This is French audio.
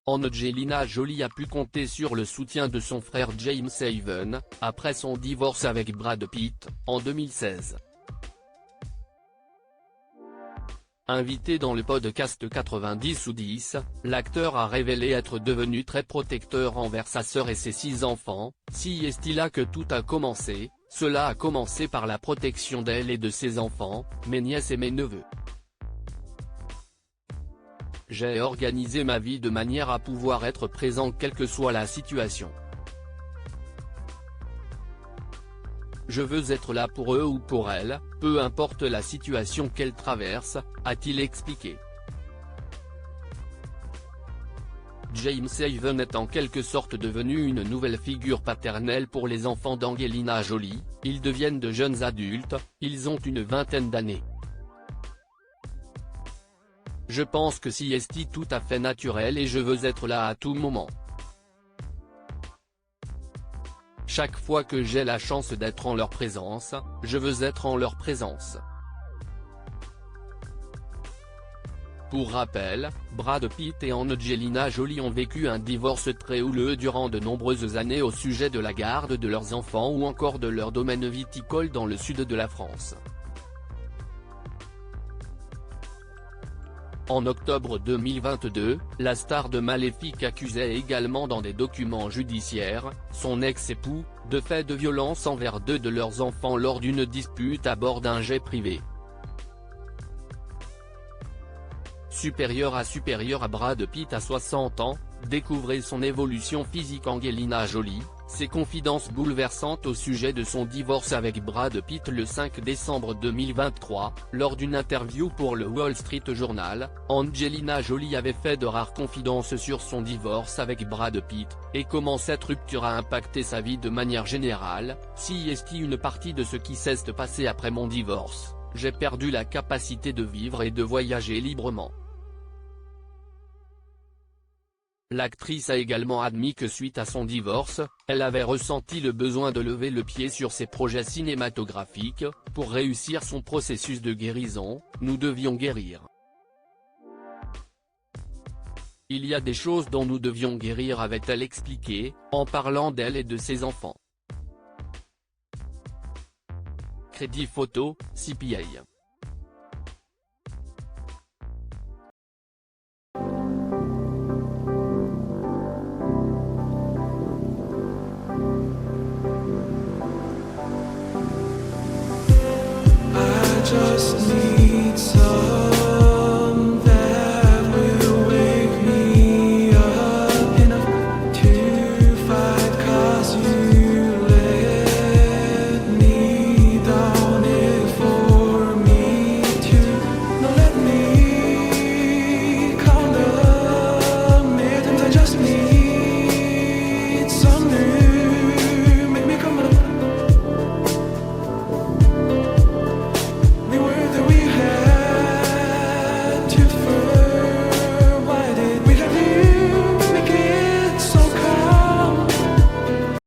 Angelina Jolie a pu compter sur le soutien de son frère James Haven, après son divorce avec Brad Pitt, en 2016. Invité dans le podcast 90 ou 10, l'acteur a révélé être devenu très protecteur envers sa sœur et ses 6 enfants. Si est-il là que tout a commencé, cela a commencé par la protection d'elle et de ses enfants, mes nièces et mes neveux. J'ai organisé ma vie de manière à pouvoir être présent quelle que soit la situation. Je veux être là pour eux ou pour elles, peu importe la situation qu'elles traversent, a-t-il expliqué. James Haven est en quelque sorte devenu une nouvelle figure paternelle pour les enfants d'Angelina Jolie. Ils deviennent de jeunes adultes, ils ont une vingtaine d'années. Je pense que c'est tout à fait naturel et je veux être là à tout moment. Chaque fois que j'ai la chance d'être en leur présence, je veux être en leur présence. Pour rappel, Brad Pitt et Angelina Jolie ont vécu un divorce très houleux durant de nombreuses années au sujet de la garde de leurs enfants ou encore de leur domaine viticole dans le sud de la France. En octobre 2022, la star de Maléfique accusait également dans des documents judiciaires, son ex-époux, de faits de violence envers 2 de leurs enfants lors d'une dispute à bord d'un jet privé. Supérieur à Brad Pitt à 60 ans, découvrez son évolution physique. Angelina Jolie, ses confidences bouleversantes au sujet de son divorce avec Brad Pitt le 5 décembre 2023, lors d'une interview pour le Wall Street Journal, Angelina Jolie avait fait de rares confidences sur son divorce avec Brad Pitt, et comment cette rupture a impacté sa vie de manière générale. Si est une partie de ce qui s'est passé après mon divorce, j'ai perdu la capacité de vivre et de voyager librement. L'actrice a également admis que suite à son divorce, elle avait ressenti le besoin de lever le pied sur ses projets cinématographiques. Pour réussir son processus de guérison, nous devions guérir. Il y a des choses dont nous devions guérir, avait-elle expliqué, en parlant d'elle et de ses enfants. Crédit photo, CPA. Just need